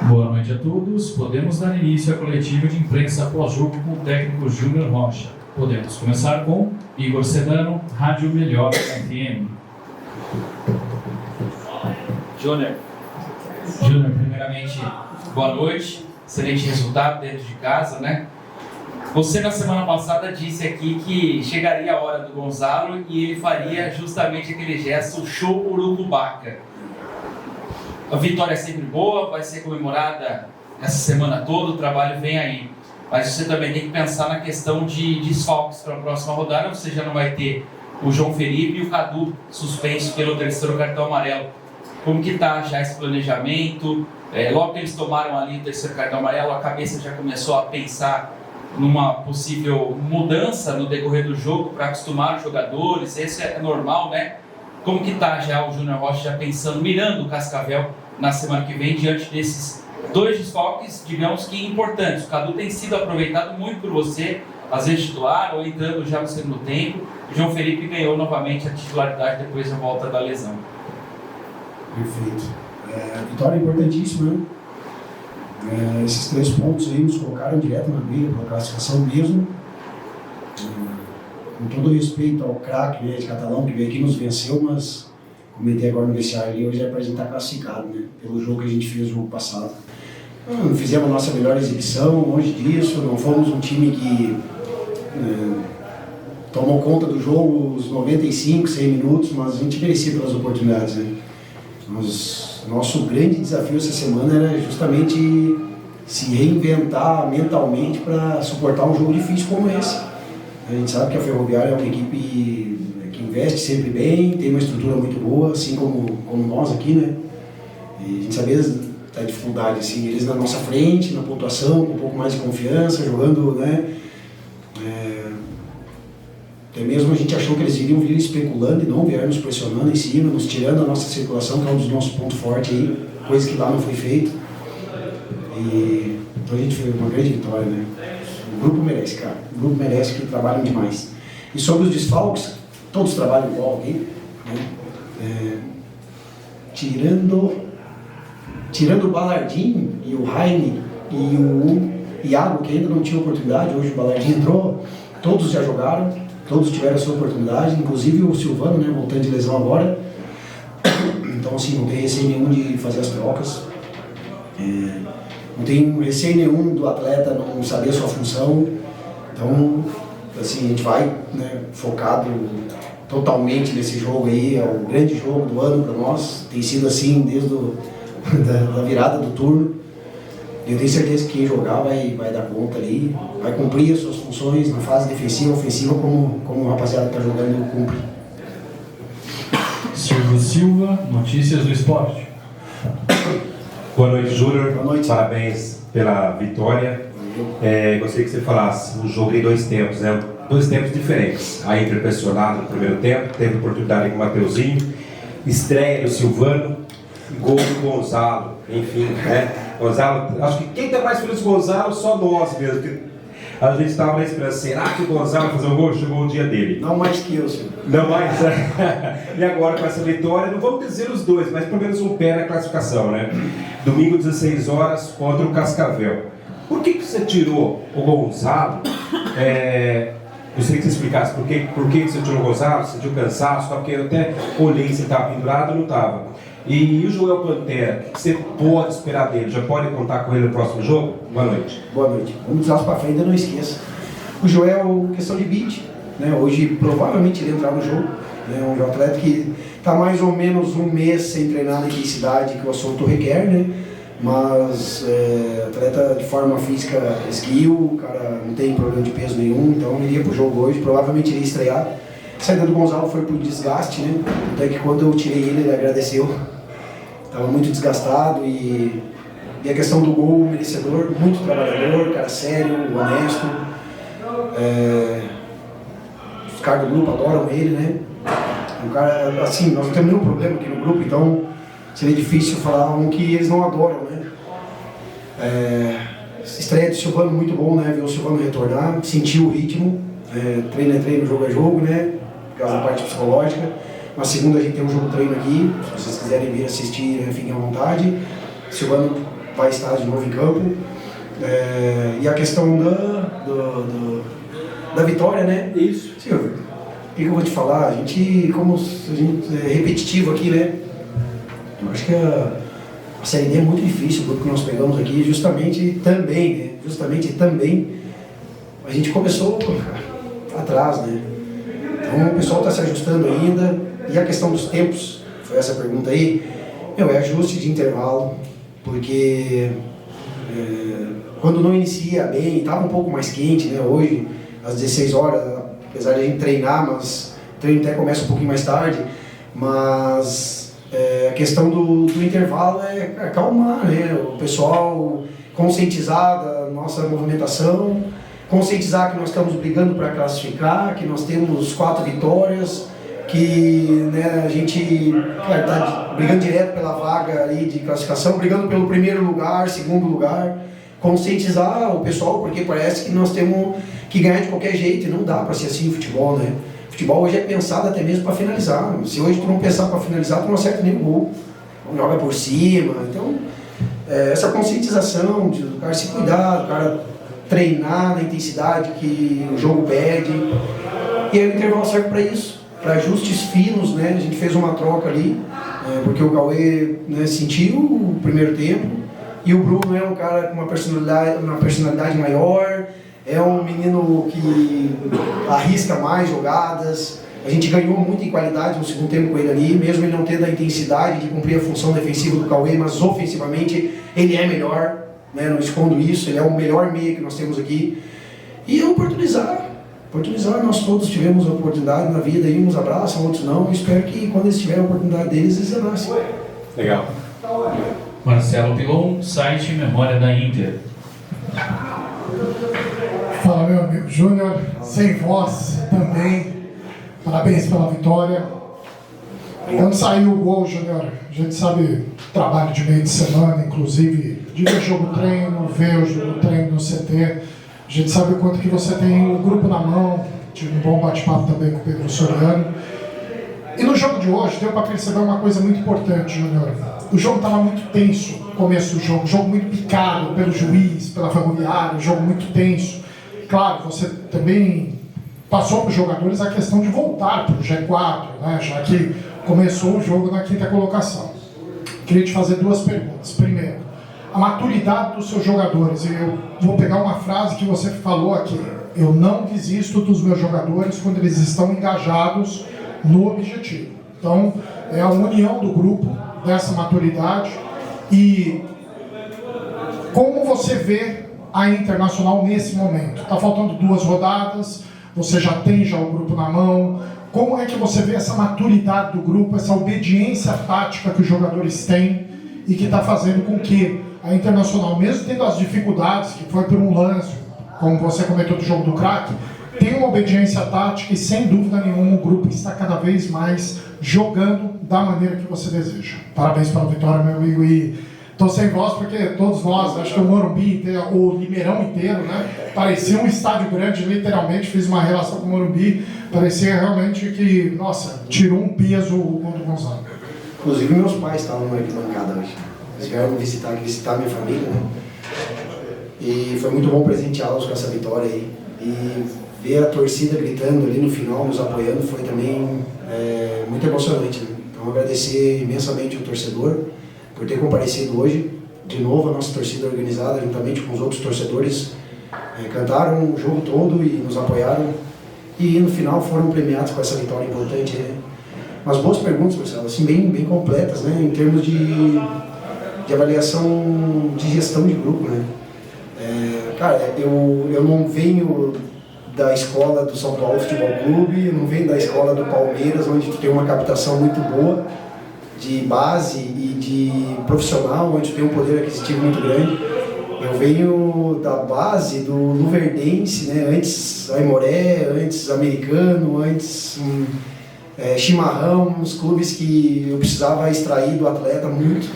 Boa noite a todos. Podemos dar início à coletiva de imprensa pós-jogo com o técnico Júnior Rocha. Podemos começar com Igor Sedano, Rádio Melhor FM. Júnior, primeiramente, boa noite. Excelente resultado dentro de casa, né? Você na semana passada disse aqui que chegaria a hora do Gonzalo e ele faria justamente aquele gesto show urucubaca. A vitória é sempre boa, vai ser comemorada essa semana toda, o trabalho vem aí. Mas você também tem que pensar na questão de desfalques para a próxima rodada. Você já não vai ter o João Felipe e o Cadu suspenso pelo terceiro cartão amarelo. Como que está já esse planejamento? Logo que eles tomaram ali o terceiro cartão amarelo, a cabeça já começou a pensar numa possível mudança no decorrer do jogo para acostumar os jogadores. Isso é normal, né? Como que está já o Júnior Rocha já pensando, mirando o Cascavel na semana que vem, diante desses dois desfalques, digamos que importantes? O Cadu tem sido aproveitado muito por você, às vezes titular ou entrando já no segundo tempo. O João Felipe ganhou novamente a titularidade depois da volta da lesão. Perfeito. Vitória importantíssima, né? Esses 3 pontos aí nos colocaram direto na briga pela classificação mesmo. Com todo respeito ao craque, né, de Catalão, que veio aqui e nos venceu, mas comentei agora no vestiário ali, hoje é para a gente estar classificado, né? Pelo jogo que a gente fez no jogo passado. Não fizemos a nossa melhor exibição, longe disso, não fomos um time que tomou conta do jogo os 95, 100 minutos, mas a gente merecia pelas oportunidades, né? Nosso grande desafio essa semana era justamente se reinventar mentalmente para suportar um jogo difícil como esse. A gente sabe que a Ferroviária é uma equipe que investe sempre bem, tem uma estrutura muito boa, assim como nós aqui, né? E a gente sabia da dificuldade, assim, eles na nossa frente, na pontuação, com um pouco mais de confiança, jogando, né? Até mesmo a gente achou que eles iriam vir especulando e não vieram nos pressionando em cima, nos tirando a nossa circulação, que é um dos nossos pontos fortes aí, coisa que lá não foi feita. E então a gente fez uma grande vitória, né? O grupo merece, cara. O grupo merece, que trabalham demais. E sobre os desfalques, todos trabalham igual aqui, né? Tirando o Balardinho e o Jaime e o Iago, que ainda não tinha oportunidade, hoje o Balardinho entrou, todos já jogaram. Todos tiveram a sua oportunidade, inclusive o Silvano, né, voltando de lesão agora. Então, assim, não tem receio nenhum de fazer as trocas. Não tem receio nenhum do atleta não saber a sua função. Então, assim, a gente vai, né, focado totalmente nesse jogo aí. É o grande jogo do ano para nós. Tem sido assim desde da virada do turno. Eu tenho certeza que quem jogar vai dar conta ali, vai cumprir as suas funções na fase defensiva, ofensiva, como o rapaziada que está jogando cumpre. Silvio Silva, Notícias do Esporte. Boa noite, Júnior. Boa noite. Parabéns pela vitória. Gostaria que você falasse o jogo em 2 tempos, né? 2 tempos diferentes. A Inter pressionado no primeiro tempo, teve oportunidade com o Mateuzinho, estreia do Silvano, gol do Gonzalo, enfim, né? Gonzalo, acho que quem está mais feliz com o Gonzalo, só nós mesmo. A gente estava na esperança, será que o Gonzalo vai fazer um gol? Chegou o dia dele. Não mais que eu, senhor. Não mais? E agora com essa vitória, não vamos dizer os dois, mas pelo menos um pé na classificação, né? Domingo, 16 horas, contra o Cascavel. Por que você tirou o Gonzalo? Gostaria que você explicasse por que você tirou o Gonzalo, você sentiu cansaço, porque eu até olhei se ele estava pendurado ou não estava. E o Joel Pantera, o que você pode esperar dele? Já pode contar com ele no próximo jogo? Boa noite. Boa noite. Vamos desastre para frente, não esqueça. O Joel, questão de beat, né? Hoje provavelmente ele entrar no jogo. Né? Um atleta que está mais ou menos um mês sem treinar na intensidade que o assunto requer, né? Mas atleta de forma física esguio, o cara não tem problema de peso nenhum, então ele iria para o jogo hoje, provavelmente iria estrear. A saída do Gonzalo foi por desgaste, né? Até que quando eu tirei ele agradeceu. Estava muito desgastado e a questão do gol, merecedor, muito trabalhador, cara sério, honesto. Os caras do grupo adoram ele, né? Um cara, assim, nós não temos nenhum problema aqui no grupo, então seria difícil falar um que eles não adoram, né? Estreia do Silvano muito bom, né? Ver o Silvano retornar, sentir o ritmo, treino é treino, jogo é jogo, né? Por causa da parte psicológica. Na segunda a gente tem um jogo treino aqui, se vocês quiserem vir assistir, fiquem à vontade. O Silvano vai estar de novo em campo. E a questão da vitória, né? Isso. Silvio, o que eu vou te falar? A gente é repetitivo aqui, né? Eu acho que a Série D é muito difícil, o grupo que nós pegamos aqui, justamente também a gente começou atrás, né? Então o pessoal está se ajustando ainda. E a questão dos tempos, foi essa pergunta aí, é ajuste de intervalo, porque quando não inicia bem, estava um pouco mais quente, né? Hoje, às 16 horas, apesar de a gente treinar, mas o treino até começa um pouquinho mais tarde, mas a questão do intervalo é acalmar, né? O pessoal conscientizar da nossa movimentação, conscientizar que nós estamos brigando para classificar, que nós temos 4 vitórias, que, né, a gente está brigando direto pela vaga aí de classificação, brigando pelo primeiro lugar, segundo lugar, conscientizar o pessoal, porque parece que nós temos que ganhar de qualquer jeito, e não dá para ser assim o futebol, né? O futebol hoje é pensado até mesmo para finalizar. Se hoje tu não pensar para finalizar, tu não acerta nenhum gol, joga por cima. Então, essa conscientização de o cara se cuidar, o cara treinar na intensidade que o jogo pede, e aí o intervalo serve para isso, para ajustes finos, né? A gente fez uma troca ali, porque o Cauê, né, sentiu o primeiro tempo, e o Bruno é um cara com uma personalidade maior, é um menino que arrisca mais jogadas. A gente ganhou muito em qualidade no segundo tempo com ele ali, mesmo ele não tendo a intensidade de cumprir a função defensiva do Cauê, mas ofensivamente ele é melhor, né? Não escondo isso, ele é o melhor meia que nós temos aqui. E oportunizar, nós todos tivemos a oportunidade na vida, e uns abraçam, outros não. Eu espero que quando eles tiverem a oportunidade deles, eles abracem. Legal. Marcelo Pilon, site Memória da Inter. Fala, meu amigo Júnior, sem voz também, parabéns pela vitória. Quando saiu o gol, Júnior, a gente sabe trabalho de meio de semana, inclusive de ver jogo-treino, ver o jogo-treino no CT, a gente sabe o quanto que você tem o grupo na mão, tive um bom bate-papo também com o Pedro Soriano. E no jogo de hoje deu para perceber uma coisa muito importante, Júnior. O jogo estava muito tenso no começo do jogo muito picado pelo juiz, pela Ferroviária, um jogo muito tenso. Claro, você também passou para os jogadores a questão de voltar para o G4, né, já que começou o jogo na 5ª colocação. Queria te fazer 2 perguntas. Primeiro, a maturidade dos seus jogadores. Eu vou pegar uma frase que você falou aqui. Eu não desisto dos meus jogadores quando eles estão engajados no objetivo. Então, é a união do grupo, dessa maturidade. E como você vê a Internacional nesse momento? Está faltando 2 rodadas, você já tem o grupo na mão. Como é que você vê essa maturidade do grupo, essa obediência tática que os jogadores têm e que está fazendo com que a Internacional, mesmo tendo as dificuldades, que foi por um lance, como você comentou do jogo do craque, tem uma obediência tática e, sem dúvida nenhuma, o grupo está cada vez mais jogando da maneira que você deseja. Parabéns pela vitória, meu amigo. E estou sem voz porque todos nós, acho que o Morumbi inteiro, o Limeirão inteiro, né, parecia um estádio grande, literalmente. Fiz uma relação com o Morumbi, parecia realmente que, nossa, tirou um peso o gol do Gonzalo. Inclusive meus pais estavam na arquibancada hoje. Eles vieram visitar minha família, né? E foi muito bom presenteá-los com essa vitória aí. E ver a torcida gritando ali no final, nos apoiando, foi também muito emocionante, né? Então agradecer imensamente ao torcedor por ter comparecido hoje. De novo a nossa torcida organizada, juntamente com os outros torcedores, cantaram o jogo todo e nos apoiaram. E no final foram premiados com essa vitória importante, né? Umas boas perguntas, Marcelo, assim, bem completas, né? Em termos de avaliação de gestão de grupo, né? Cara, eu não venho da escola do São Paulo Futebol Clube, eu não venho da escola do Palmeiras, onde tu tem uma captação muito boa de base e de profissional, onde tu tem um poder aquisitivo muito grande. Eu venho da base do Luverdense, né? Antes Aimoré, antes Americano, antes Chimarrão, uns clubes que eu precisava extrair do atleta muito.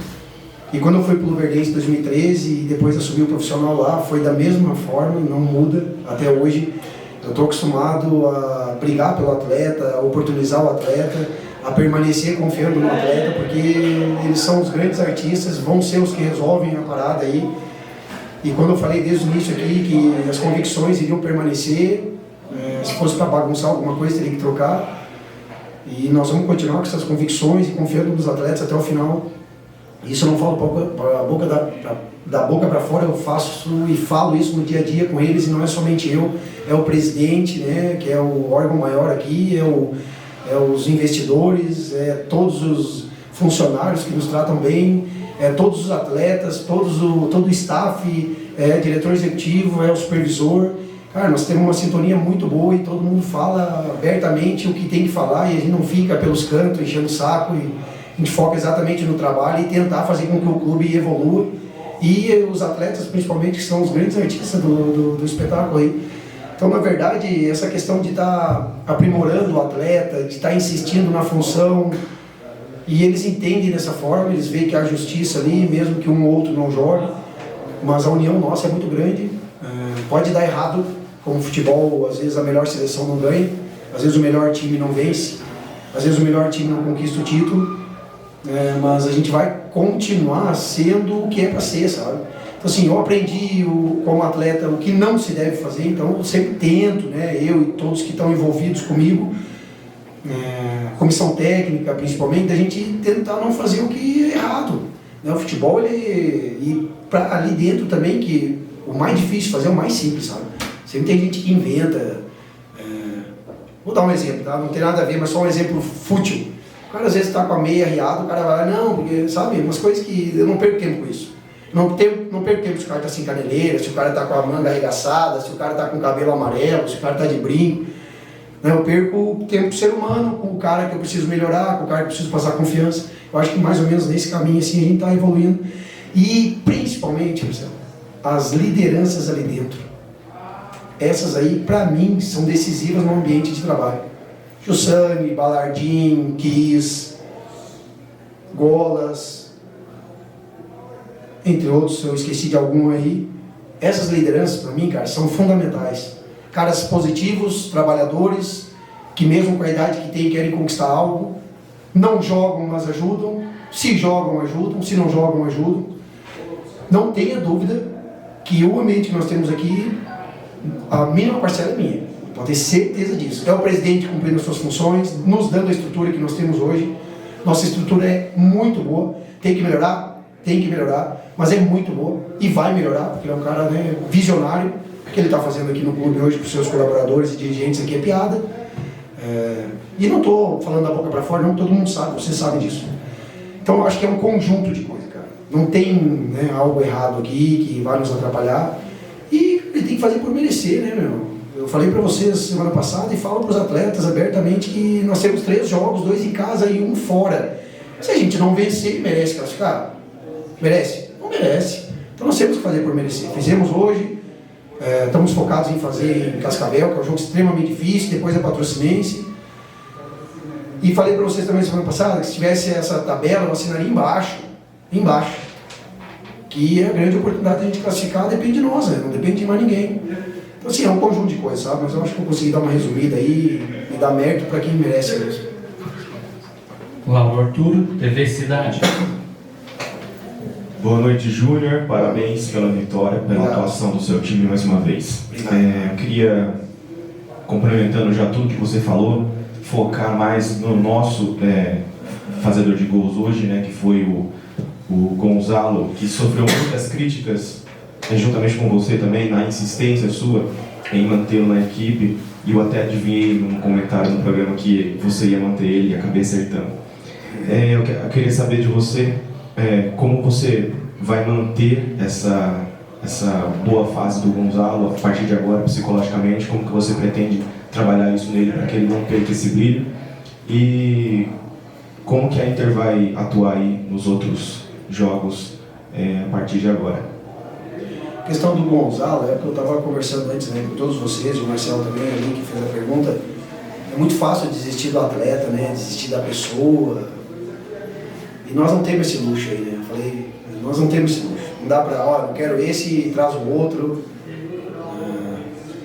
E quando eu fui para o Luverdense em 2013 e depois assumi o profissional lá, foi da mesma forma, não muda até hoje. Eu estou acostumado a brigar pelo atleta, a oportunizar o atleta, a permanecer confiando no atleta, porque eles são os grandes artistas, vão ser os que resolvem a parada aí. E quando eu falei desde o início aqui que as convicções iriam permanecer, se fosse para bagunçar alguma coisa teria que trocar. E nós vamos continuar com essas convicções e confiando nos atletas até o final. Isso eu não falo da boca para fora, eu faço e falo isso no dia a dia com eles, e não é somente eu, é o presidente, né, que é o órgão maior aqui, é os investidores, todos os funcionários que nos tratam bem, todos os atletas, todo o staff, diretor executivo, o supervisor. Cara, nós temos uma sintonia muito boa e todo mundo fala abertamente o que tem que falar e a gente não fica pelos cantos enchendo o saco, e a gente foca exatamente no trabalho e tentar fazer com que o clube evolua. E os atletas, principalmente, que são os grandes artistas do espetáculo aí. Então, na verdade, essa questão de estar aprimorando o atleta, de estar insistindo na função, e eles entendem dessa forma, eles veem que há justiça ali, mesmo que um ou outro não jogue, mas a união nossa é muito grande. Pode dar errado, como futebol, às vezes a melhor seleção não ganha, às vezes o melhor time não vence, às vezes o melhor time não conquista o título, mas a gente vai continuar sendo o que é para ser, sabe? Então, assim, eu aprendi como atleta o que não se deve fazer, então eu sempre tento, né, eu e todos que estão envolvidos comigo, comissão técnica principalmente, da gente tentar não fazer o que é errado. Né? O futebol, e para ali dentro também, que o mais difícil de fazer é o mais simples, sabe? Sempre tem gente que inventa. Vou dar um exemplo, tá? Não tem nada a ver, mas só um exemplo fútil. O cara às vezes está com a meia arriada, o cara vai lá, não, porque, sabe, umas coisas que eu não perco tempo com isso. Não perco tempo se o cara está sem caneleira, se o cara está com a manga arregaçada, se o cara está com o cabelo amarelo, se o cara está de brinco. Eu perco tempo com o ser humano, com o cara que eu preciso melhorar, com o cara que eu preciso passar confiança. Eu acho que mais ou menos nesse caminho assim a gente está evoluindo. E principalmente, Marcelo, as lideranças ali dentro. Essas aí, para mim, são decisivas no ambiente de trabalho. Jussane, Balardim, Kiss, Golas, entre outros, eu esqueci de algum aí. Essas lideranças, para mim, cara, são fundamentais. Caras positivos, trabalhadores, que mesmo com a idade que tem, querem conquistar algo. Não jogam, mas ajudam. Se jogam, ajudam. Se não jogam, ajudam. Não tenha dúvida que o ambiente que nós temos aqui, a mínima parcela é minha. Pode ter certeza disso. É o presidente cumprindo as suas funções, nos dando a estrutura que nós temos hoje. Nossa estrutura é muito boa. Tem que melhorar, mas é muito boa e vai melhorar, porque ele é um cara, né, visionário. O que ele está fazendo aqui no clube hoje com os seus colaboradores e dirigentes aqui é piada. E não estou falando da boca para fora, não, todo mundo sabe, vocês sabem disso. Então eu acho que é um conjunto de coisas, cara. Não tem, né, algo errado aqui que vai nos atrapalhar. E ele tem que fazer por merecer, né, meu? Eu falei para vocês semana passada e falo para os atletas abertamente que nós temos 3 jogos, 2 em casa e 1 fora. Se a gente não vencer, merece classificar? Merece? Não merece. Então nós temos que fazer por merecer. Fizemos hoje, estamos focados em fazer em Cascavel, que é um jogo extremamente difícil, depois é Patrocinense. E falei para vocês também semana passada que se tivesse essa tabela, eu assinaria embaixo. Que é a grande oportunidade de a gente classificar, depende de nós, né? Não depende de mais ninguém. Então, assim, é um conjunto de coisas, sabe? Mas eu acho que eu consegui dar uma resumida aí e dar mérito para quem merece mesmo. Lauro Arturo, TV Cidade. Boa noite, Júnior. Parabéns pela vitória, pela atuação do seu time mais uma vez. Eu queria, complementando já tudo que você falou, focar mais no nosso fazedor de gols hoje, né, que foi o Gonzalo, que sofreu muitas críticas, juntamente com você também, na insistência sua em mantê-lo na equipe, e eu até adivinhei num comentário no programa que você ia manter ele e acabei acertando. Eu queria saber de você como você vai manter essa boa fase do Gonzalo a partir de agora, psicologicamente, como que você pretende trabalhar isso nele para que ele não perca esse brilho, e como que a Inter vai atuar aí nos outros jogos a partir de agora. A questão do Gonzalo, que eu estava conversando antes, né, com todos vocês, o Marcelo também ali que fez a pergunta, é muito fácil desistir do atleta, né, desistir da pessoa, e nós não temos esse luxo aí, né, eu falei, nós não temos esse luxo, não dá para, eu quero esse e traz o outro.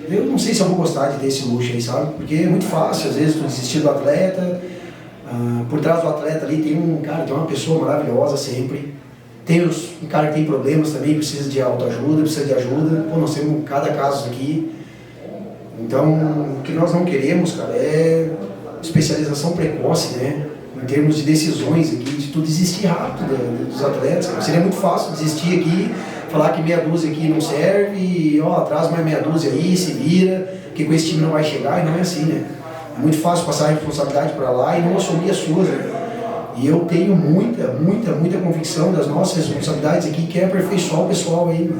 Eu não sei se eu vou gostar de ter esse luxo aí, sabe, porque é muito fácil, às vezes, tu desistir do atleta, Por trás do atleta ali tem tem uma pessoa maravilhosa sempre. Tem um cara que tem problemas também, precisa de autoajuda, precisa de ajuda. Pô, nós temos cada caso aqui. Então, o que nós não queremos, cara, é especialização precoce, né? Em termos de decisões aqui, de tudo desistir rápido dos atletas. Cara. Seria muito fácil desistir aqui, falar que meia dúzia aqui não serve, e traz mais meia dúzia aí, se vira, que com esse time não vai chegar, e não é assim, né? É muito fácil passar a responsabilidade para lá e não assumir as suas, né? E eu tenho muita convicção das nossas responsabilidades aqui, que é aperfeiçoar o pessoal aí,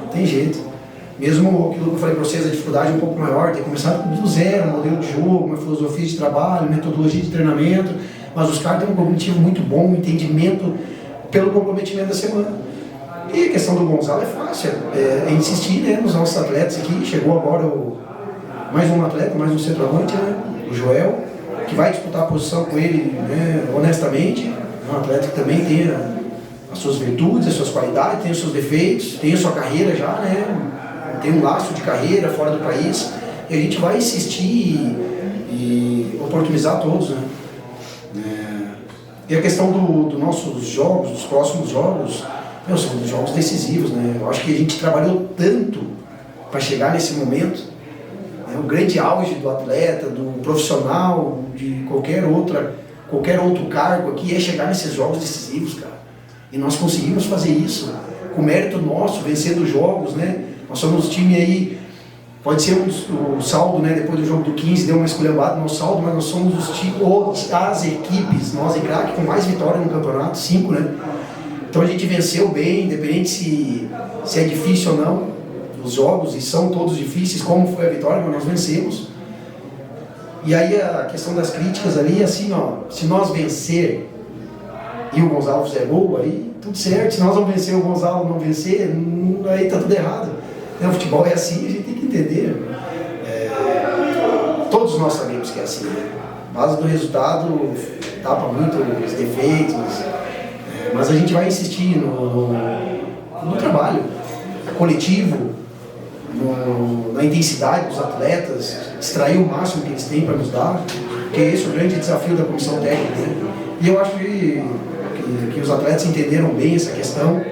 não tem jeito. Mesmo aquilo que eu falei para vocês, a dificuldade é um pouco maior, ter começado do zero, um modelo de jogo, uma filosofia de trabalho, metodologia de treinamento, mas os caras têm um comprometimento muito bom, um entendimento pelo comprometimento da semana. E a questão do Gonzalo é fácil, é insistir, né, nos nossos atletas aqui. Chegou agora mais um atleta, mais um centroavante, né, o Joel, que vai disputar a posição com ele, né, honestamente. É um atleta que também tem as suas virtudes, as suas qualidades, tem os seus defeitos, tem a sua carreira já, né, tem um laço de carreira fora do país, e a gente vai insistir e oportunizar todos, né. E a questão dos nossos jogos, dos próximos jogos, são jogos decisivos, né. Eu acho que a gente trabalhou tanto para chegar nesse momento, né, o grande auge do atleta, do profissional, de qualquer outro cargo aqui é chegar nesses jogos decisivos, cara. E nós conseguimos fazer isso, com mérito nosso, vencendo jogos, né. Nós somos um time aí, pode ser o saldo, né, depois do jogo do 15 deu uma esculhambada no saldo, mas nós somos as equipes, nós em craque, com mais vitórias no campeonato, 5, né. Então a gente venceu bem, independente se é difícil ou não, os jogos, e são todos difíceis, como foi a vitória, mas nós vencemos. E aí a questão das críticas ali, assim, se nós vencer e o Gonzalo fizer gol, aí tudo certo. Se nós não vencer o Gonzalo não vencer, aí tá tudo errado. O futebol é assim, a gente tem que entender. Todos nós sabemos que é assim, né? A base do resultado tapa muito os defeitos, mas a gente vai insistir no trabalho coletivo, na intensidade dos atletas, extrair o máximo que eles têm para nos dar, que é esse o grande desafio da comissão técnica, né? E eu acho que os atletas entenderam bem essa questão,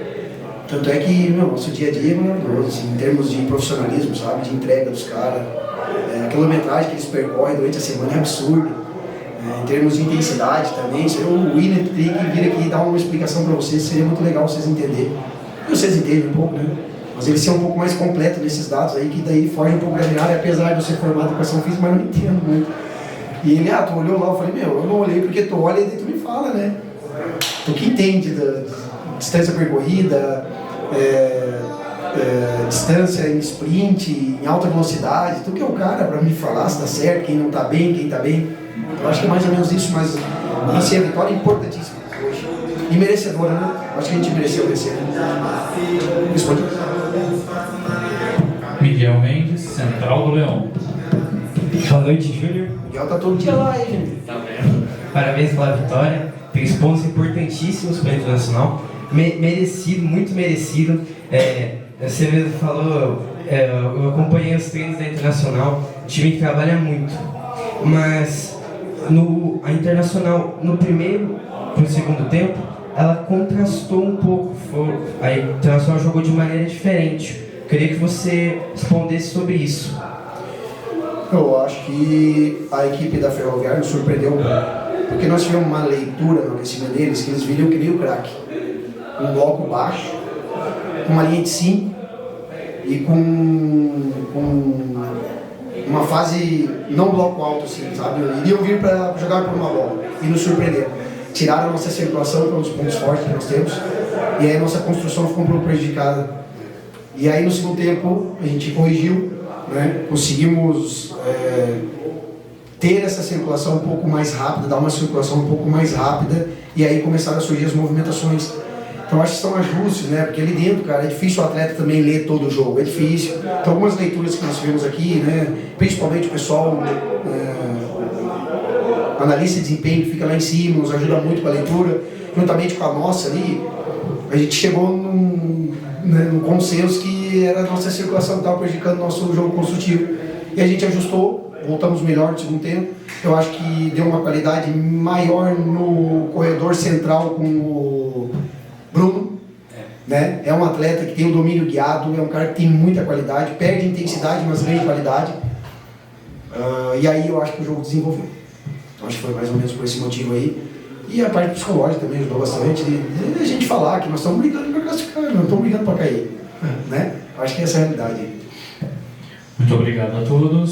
tanto é que nosso dia a dia é maravilhoso, assim, em termos de profissionalismo, sabe, de entrega dos caras, a quilometragem que eles percorrem durante a semana é absurdo, em termos de intensidade também. O William tem que vir aqui e dar uma explicação para vocês, seria muito legal vocês entenderem, e vocês entendem um pouco, né? Mas ele ser um pouco mais completo nesses dados aí, que daí foge um pouco da minha área, apesar de eu ser formado em educação física, mas eu não entendo muito. E ele, tu olhou lá, eu falei, eu não olhei porque tu olha e tu me fala, né? Tu que entende da distância percorrida, distância em sprint, em alta velocidade, tu que é o cara para me falar se tá certo, quem não tá bem, quem tá bem. Eu acho que é mais ou menos isso, mas vencer a vitória é importantíssima hoje. E merecedora, né? Acho que a gente mereceu vencer. Responde. Miguel Mendes, Central do Leão. Boa noite, Júnior. Miguel tá todo dia lá, hein, gente? Tá vendo? Parabéns pela vitória. 3 pontos importantíssimos para o Internacional. Merecido, muito merecido. Você mesmo falou, eu acompanhei os treinos da Internacional, time que trabalha muito. Mas a Internacional, no primeiro para o segundo tempo, ela contrastou um pouco. A Internacional jogou de maneira diferente. Eu queria que você respondesse sobre isso. Eu acho que a equipe da Ferroviária nos surpreendeu um pouco. Porque nós tivemos uma leitura no aquecimento deles, que eles viriam que nem o craque. Um bloco baixo, com uma linha de 5 e com uma fase não bloco alto, assim, sabe? Iriam vir para jogar por uma bola e nos surpreender. Tiraram a nossa circulação, que é um dos pontos fortes que nós temos, e aí a nossa construção ficou um pouco prejudicada. E aí no segundo tempo a gente corrigiu, né? Conseguimos ter essa circulação um pouco mais rápida, dar uma circulação um pouco mais rápida, e aí começaram a surgir as movimentações. Então acho que são ajustes, né? Porque ali dentro, cara, é difícil o atleta também ler todo o jogo, é difícil. Então algumas leituras que nós tivemos aqui, né? Principalmente o pessoal analista de desempenho que fica lá em cima, nos ajuda muito com a leitura, juntamente com a nossa ali, a gente chegou num consenso que era a nossa circulação que estava prejudicando o nosso jogo construtivo. E a gente ajustou, voltamos melhor no segundo tempo. Eu acho que deu uma qualidade maior no corredor central com o Bruno. Né? É um atleta que tem o domínio guiado, é um cara que tem muita qualidade, perde intensidade, mas ganha qualidade. E aí eu acho que o jogo desenvolveu. Então acho que foi mais ou menos por esse motivo aí. E a parte psicológica também ajudou bastante. De a gente falar que nós estamos brigando para classificar, não estamos brigando para cair. Né? Eu acho que essa é a realidade. Muito obrigado a todos.